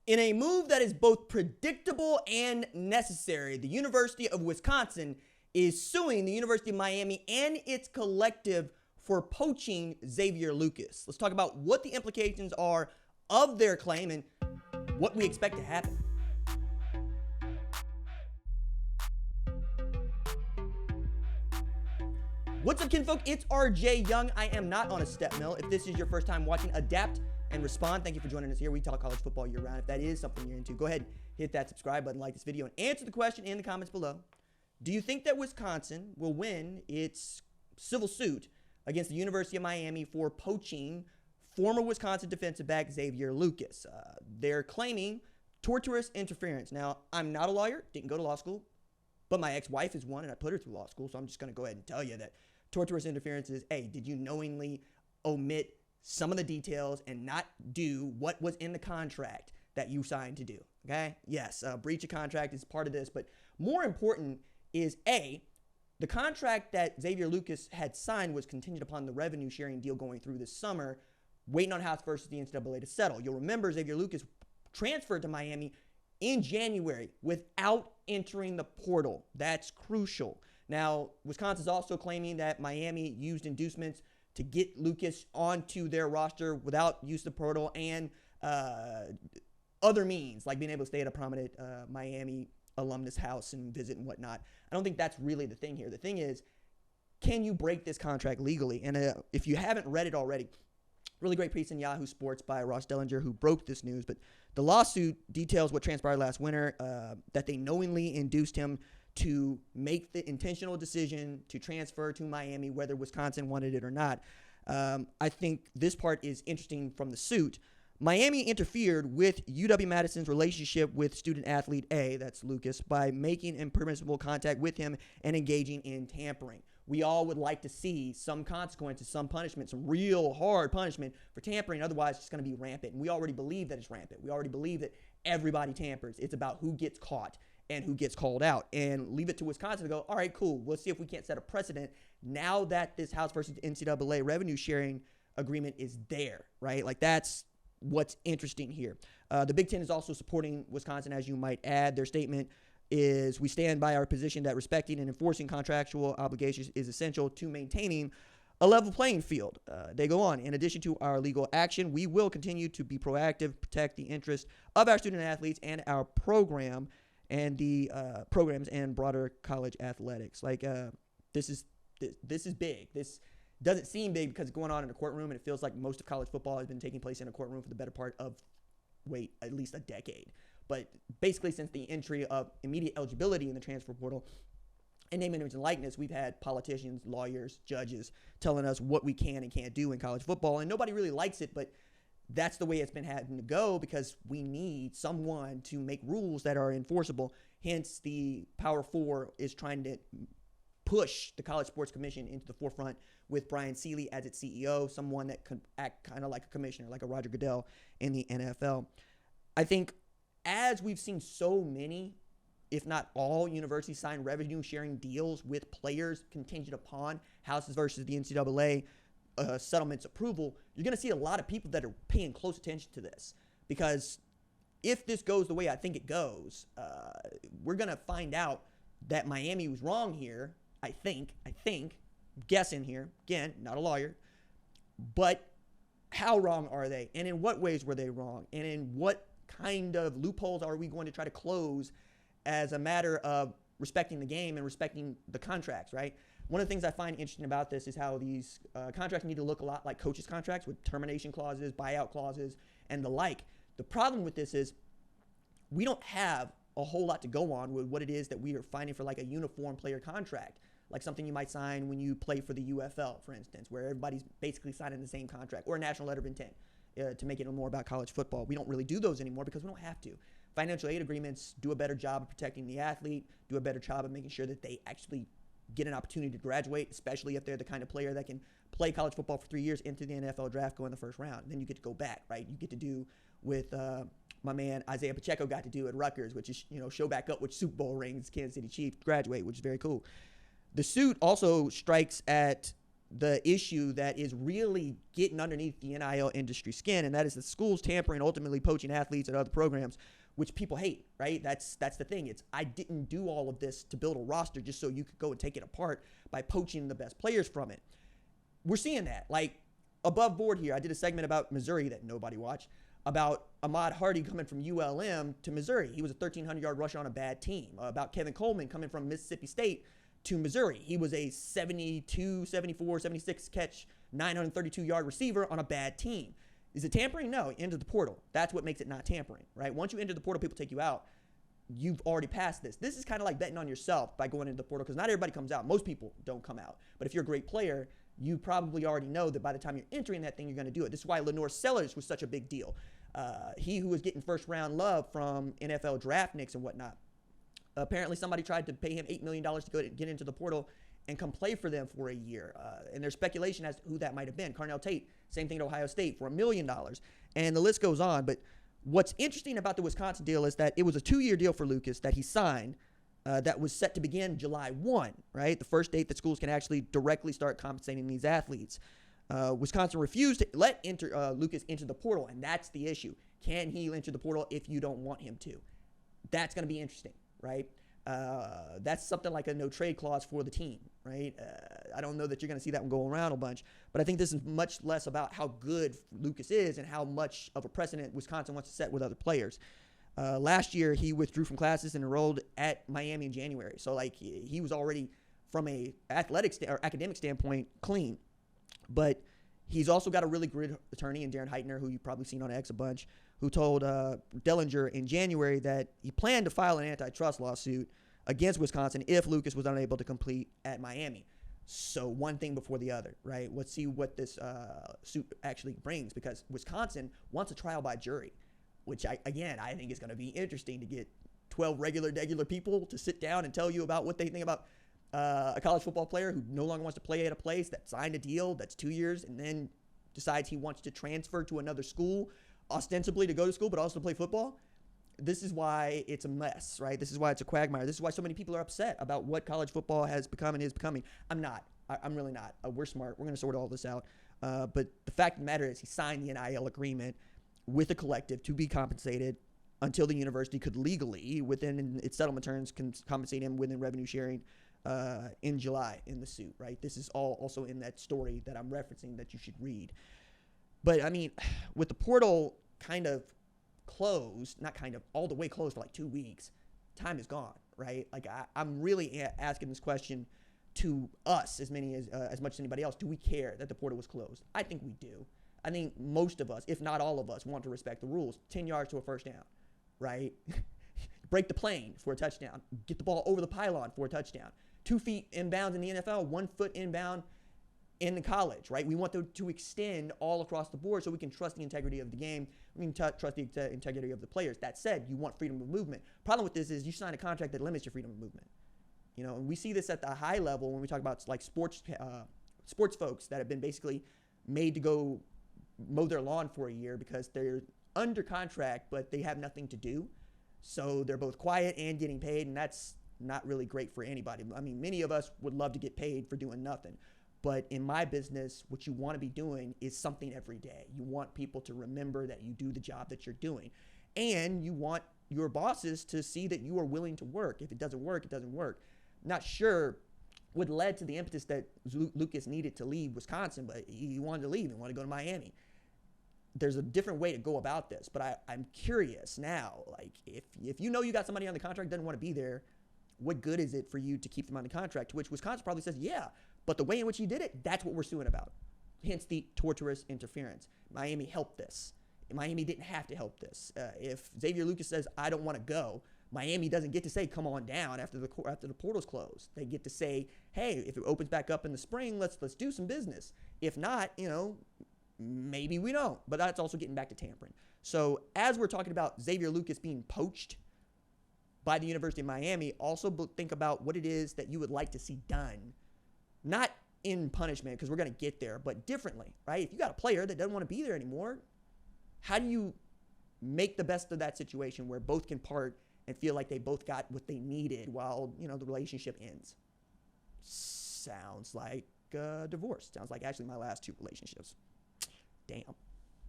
In a move that is both predictable and necessary, the University of Wisconsin is suing the University of Miami and its collective for poaching Xavier Lucas. Let's talk about what the implications are of their claim and what we expect to happen. What's up, kinfolk? It's RJ Young. I am not on a step mill. If this is your first time watching, adapt and respond. Thank you for joining us here. We talk college football year round. If that is something you're into, go ahead, hit that subscribe button, like this video, and answer the question in the comments below. Do you think that Wisconsin will win its civil suit against the University of Miami for poaching former Wisconsin defensive back Xavier Lucas? They're claiming torturous interference. Now, I'm not a lawyer, didn't go to law school, but my ex-wife is one, and I put her through law school, so I'm just going to go ahead and tell you that torturous interference is, hey, did you knowingly omit some of the details and not do what was in the contract that you signed to do? Okay? Yes, breach of contract is part of this, but more important is, A, the contract that Xavier Lucas had signed was contingent upon the revenue sharing deal going through this summer, waiting on House versus the NCAA to settle. You'll remember Xavier Lucas transferred to Miami in January without entering the portal. That's crucial. Now, Wisconsin's also claiming that Miami used inducements to get Lucas onto their roster without use of the portal and other means, like being able to stay at a prominent Miami alumnus house and visit and whatnot. I don't think that's really the thing here. The thing is, can you break this contract legally? And if you haven't read it already, really great piece in Yahoo Sports by Ross Dellinger, who broke this news. But the lawsuit details what transpired last winter, that they knowingly induced him to make the intentional decision to transfer to Miami, whether Wisconsin wanted it or not. I think this part is interesting from the suit. Miami interfered with UW-Madison's relationship with student athlete A, that's Lucas, by making impermissible contact with him and engaging in tampering. We all would like to see some consequences, some punishment, some real hard punishment for tampering. Otherwise, it's going to be rampant. And we already believe that it's rampant. We already believe that everybody tampers. It's about who gets caught and who gets called out. And leave it to Wisconsin to go, all right, cool. We'll see if we can't set a precedent now that this House versus NCAA revenue sharing agreement is there, right? Like, that's what's interesting here. The Big Ten is also supporting Wisconsin, as you might add. Their statement is, we stand by our position that respecting and enforcing contractual obligations is essential to maintaining a level playing field. They go on, in addition to our legal action, we will continue to be proactive, protect the interests of our student athletes and our program and the programs and broader college athletics. Like, this is big. This doesn't seem big because it's going on in a courtroom, and it feels like most of college football has been taking place in a courtroom for the better part of, at least a decade. But basically, since the entry of immediate eligibility in the transfer portal and name, image, and likeness, we've had politicians, lawyers, judges telling us what we can and can't do in college football, and nobody really likes it, but that's the way it's been having to go because we need someone to make rules that are enforceable. Hence, the Power Four is trying to push the College Sports Commission into the forefront with Brian Seeley as its CEO, someone that could act kind of like a commissioner, like a Roger Goodell in the NFL. I think as we've seen so many, if not all, universities sign revenue-sharing deals with players contingent upon Houses versus the NCAA settlements approval, you're going to see a lot of people that are paying close attention to this. Because if this goes the way I think it goes, we're going to find out that Miami was wrong here, I think, guessing here, again, not a lawyer, but how wrong are they? And in what ways were they wrong? And in what kind of loopholes are we going to try to close as a matter of respecting the game and respecting the contracts, right? One of the things I find interesting about this is how these contracts need to look a lot like coaches' contracts with termination clauses, buyout clauses, and the like. The problem with this is we don't have a whole lot to go on with what it is that we are finding for like a uniform player contract, like something you might sign when you play for the UFL, for instance, where everybody's basically signing the same contract, or a national letter of intent to make it more about college football. We don't really do those anymore because we don't have to. Financial aid agreements do a better job of protecting the athlete, do a better job of making sure that they actually get an opportunity to graduate, especially if they're the kind of player that can play college football for 3 years, into the NFL draft, go in the first round. And then you get to go back, right? You get to do with my man Isaiah Pacheco got to do at Rutgers, which is, show back up with Super Bowl rings, Kansas City Chiefs, graduate, which is very cool. The suit also strikes at the issue that is really getting underneath the NIL industry skin, and that is the schools tampering, ultimately poaching athletes at other programs, which people hate, right? That's the thing. It's, I didn't do all of this to build a roster just so you could go and take it apart by poaching the best players from it. We're seeing that. Like, above board here, I did a segment about Missouri that nobody watched, about Ahmad Hardy coming from ULM to Missouri. He was a 1,300-yard rusher on a bad team. About Kevin Coleman coming from Mississippi State to Missouri. He was a 72, 74, 76 catch, 932-yard receiver on a bad team. Is it tampering? No, enter the portal. That's what makes it not tampering, right? Once you enter the portal, people take you out. You've already passed this. This is kind of like betting on yourself by going into the portal, because not everybody comes out. Most people don't come out. But if you're a great player, you probably already know that by the time you're entering that thing, you're going to do it. This is why Lenore Sellers was such a big deal. He who was getting first-round love from NFL draft nicks and whatnot. Apparently, somebody tried to pay him $8 million to go get into the portal and come play for them for a year. And there's speculation as to who that might have been. Carnell Tate, same thing at Ohio State for $1 million. And the list goes on. But what's interesting about the Wisconsin deal is that it was a 2-year deal for Lucas that he signed that was set to begin July 1, right? The first date that schools can actually directly start compensating these athletes. Wisconsin refused to let Lucas enter the portal, and that's the issue. Can he enter the portal if you don't want him to? That's going to be interesting, right? That's something like a no trade clause for the team, right? I don't know that you're going to see that one go around a bunch, but I think this is much less about how good Lucas is and how much of a precedent Wisconsin wants to set with other players. Last year, he withdrew from classes and enrolled at Miami in January. So, like, he was already, from a or academic standpoint, clean. But he's also got a really good attorney in Darren Heitner, who you've probably seen on X a bunch, who told Dellinger in January that he planned to file an antitrust lawsuit against Wisconsin if Lucas was unable to complete at Miami. So one thing before the other, right? Let's see what this suit actually brings, because Wisconsin wants a trial by jury, which I think is going to be interesting to get 12 regular people to sit down and tell you about what they think about a college football player who no longer wants to play at a place that signed a deal that's 2 years and then decides he wants to transfer to another school, ostensibly to go to school, but also to play football. This is why it's a mess, right? This is why it's a quagmire. This is why so many people are upset about what college football has become and is becoming. I'm not. I'm really not. We're smart. We're going to sort all this out. But the fact of the matter is he signed the NIL agreement with a collective to be compensated until the university could legally, within its settlement terms, can compensate him within revenue sharing in July in the suit, right? This is all also in that story that I'm referencing that you should read. But, I mean, with the portal kind of closed, not kind of, all the way closed for like 2 weeks, time is gone, right? Like, I'm really asking this question to us as much as anybody else. Do we care that the portal was closed? I think we do. I think most of us, if not all of us, want to respect the rules. 10 yards to a first down, right? Break the plane for a touchdown. Get the ball over the pylon for a touchdown. 2 feet inbound in the NFL, 1 foot inbound in the college, right? We want to extend all across the board so we can trust the integrity of the game. We can trust the integrity of the players. That said, you want freedom of movement. Problem with this is you sign a contract that limits your freedom of movement. You know, and we see this at the high level when we talk about like sports folks that have been basically made to go mow their lawn for a year because they're under contract, but they have nothing to do. So they're both quiet and getting paid, and that's not really great for anybody. I mean, many of us would love to get paid for doing nothing. But in my business, what you want to be doing is something every day. You want people to remember that you do the job that you're doing. And you want your bosses to see that you are willing to work. If it doesn't work, it doesn't work. Not sure what led to the impetus that Lucas needed to leave Wisconsin, but he wanted to leave and wanted to go to Miami. There's a different way to go about this, but I'm curious now, like if you know you got somebody on the contract that doesn't want to be there, what good is it for you to keep them on the contract? To which Wisconsin probably says, yeah, but the way in which he did it, that's what we're suing about. Hence the torturous interference. Miami helped this. Miami didn't have to help this. If Xavier Lucas says, I don't want to go, Miami doesn't get to say, come on down after the portal's closed. They get to say, hey, if it opens back up in the spring, let's do some business. If not, maybe we don't. But that's also getting back to tampering. So as we're talking about Xavier Lucas being poached by the University of Miami, also think about what it is that you would like to see done. Not in punishment, because we're going to get there, but differently, right? If you got a player that doesn't want to be there anymore, how do you make the best of that situation where both can part and feel like they both got what they needed while, the relationship ends? Sounds like divorced. Sounds like actually my last 2 relationships. Damn.